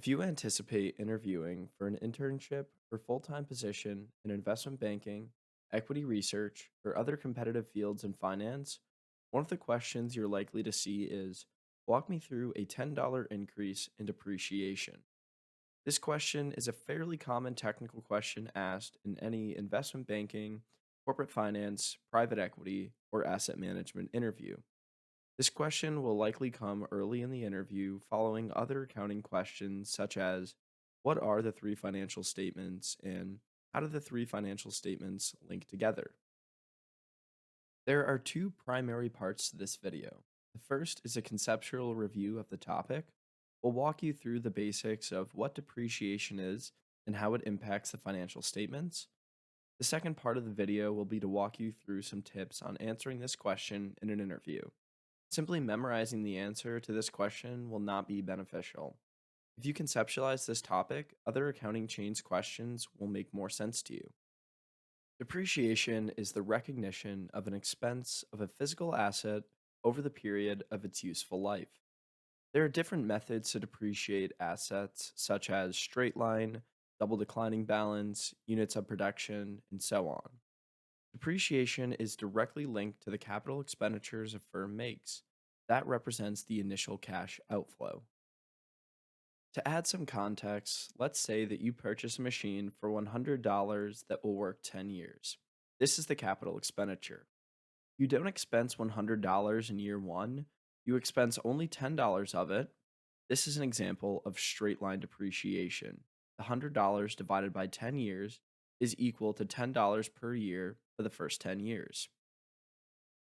If you anticipate interviewing for an internship or full time position in investment banking, equity research, or other competitive fields in finance, one of the questions you're likely to see is walk me through a $10 increase in depreciation. This question is a fairly common technical question asked in any investment banking, corporate finance, private equity, or asset management interview. This question will likely come early in the interview following other accounting questions such as what are the three financial statements and how do the three financial statements link together? There are two primary parts to this video. The first is a conceptual review of the topic. We'll walk you through the basics of what depreciation is and how it impacts the financial statements. The second part of the video will be to walk you through some tips on answering this question in an interview. Simply memorizing the answer to this question will not be beneficial. If you conceptualize this topic, other accounting chains questions will make more sense to you. Depreciation is the recognition of an expense of a physical asset over the period of its useful life. There are different methods to depreciate assets, such as straight line, double declining balance, units of production, and so on. Depreciation is directly linked to the capital expenditures a firm makes. That represents the initial cash outflow. To add some context, let's say that you purchase a machine for $100 that will work 10 years. This is the capital expenditure. You don't expense $100 in year one, you expense only $10 of it. This is an example of straight line depreciation. The $100 divided by 10 years is equal to $10 per year for the first 10 years.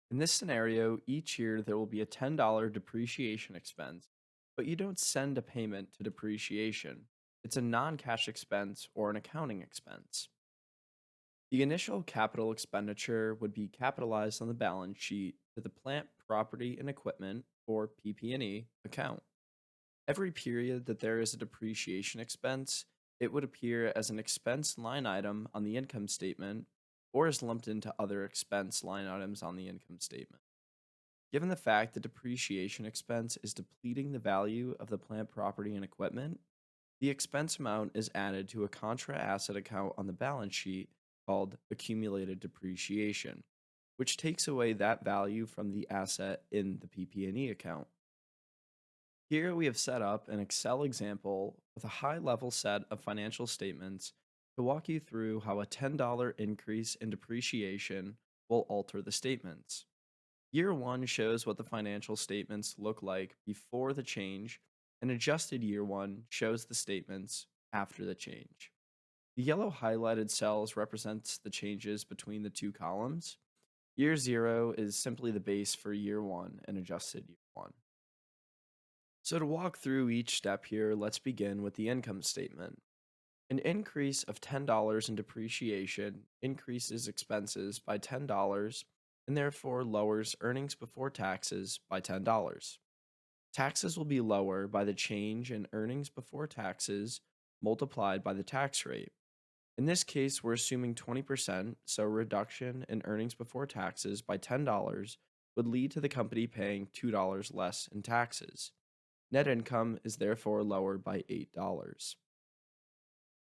In this scenario, each year there will be a $10 depreciation expense, but you don't send a payment to depreciation. It's a non cash expense or an accounting expense. The initial capital expenditure would be capitalized on the balance sheet to the plant, property, and equipment, or PP&E, account. Every period that there is a depreciation expense, it would appear as an expense line item on the income statement or is lumped into other expense line items on the income statement. Given the fact that depreciation expense is depleting the value of the plant property and equipment, the expense amount is added to a contra asset account on the balance sheet called accumulated depreciation, which takes away that value from the asset in the PP&E account. Here we have set up an Excel example with a high-level set of financial statements to walk you through how a $10 increase in depreciation will alter the statements. Year 1 shows what the financial statements look like before the change, and adjusted year 1 shows the statements after the change. The yellow highlighted cells represents the changes between the two columns. Year 0 is simply the base for year 1 and adjusted year 1. So to walk through each step here, let's begin with the income statement. An increase of $10 in depreciation increases expenses by $10 and therefore lowers earnings before taxes by $10. Taxes will be lower by the change in earnings before taxes multiplied by the tax rate. In this case, we're assuming 20%, so a reduction in earnings before taxes by $10 would lead to the company paying $2 less in taxes. Net income is therefore lower by $8.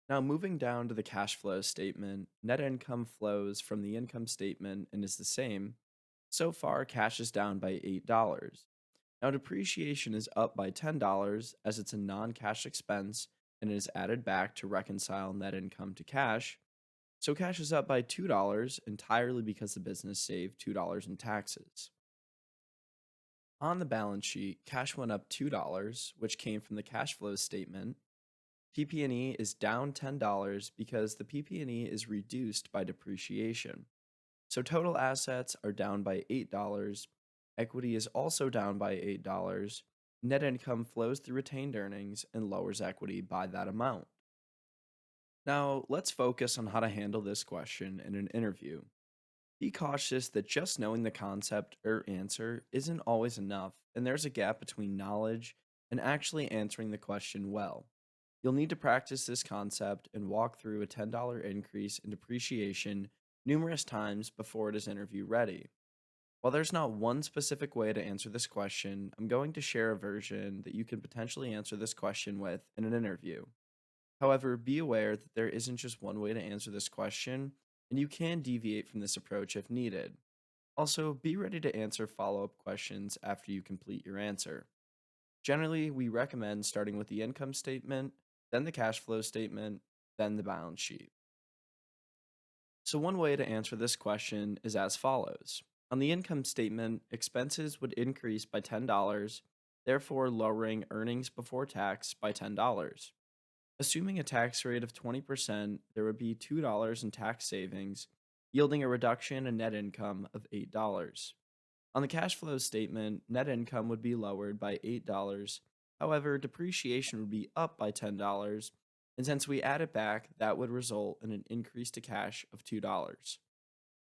Now, moving down to the cash flow statement, net income flows from the income statement and is the same. So far, cash is down by $8. Now, depreciation is up by $10 as it's a non cash expense and it is added back to reconcile net income to cash. So, cash is up by $2 entirely because the business saved $2 in taxes. On the balance sheet, cash went up $2, which came from the cash flow statement. PP&E is down $10 because the PP&E is reduced by depreciation. So total assets are down by $8. Equity is also down by $8. Net income flows through retained earnings and lowers equity by that amount. Now, let's focus on how to handle this question in an interview. Be cautious that just knowing the concept or answer isn't always enough, and there's a gap between knowledge and actually answering the question well. You'll need to practice this concept and walk through a $10 increase in depreciation numerous times before it is interview ready. While there's not one specific way to answer this question, I'm going to share a version that you can potentially answer this question with in an interview. However, be aware that there isn't just one way to answer this question, and you can deviate from this approach if needed. Also, be ready to answer follow up questions after you complete your answer. Generally, we recommend starting with the income statement, then the cash flow statement, then the balance sheet. So, one way to answer this question is as follows. On the income statement, expenses would increase by $10, therefore lowering earnings before tax by $10. Assuming a tax rate of 20%, there would be $2 in tax savings, yielding a reduction in net income of $8. On the cash flow statement, net income would be lowered by $8. However, depreciation would be up by $10, and since we add it back, that would result in an increase to cash of $2.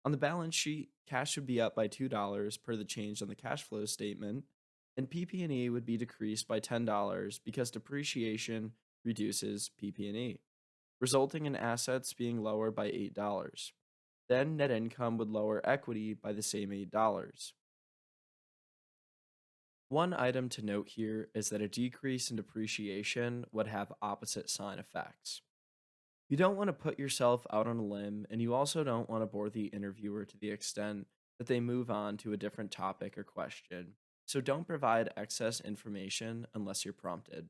On the balance sheet, cash would be up by $2 per the change on the cash flow statement, and PP&E would be decreased by $10 because depreciation reduces PP&E, resulting in assets being lower by $8. Then net income would lower equity by the same $8. One item to note here is that a decrease in depreciation would have opposite sign effects. You don't want to put yourself out on a limb, and you also don't want to bore the interviewer to the extent that they move on to a different topic or question. So don't provide excess information unless you're prompted.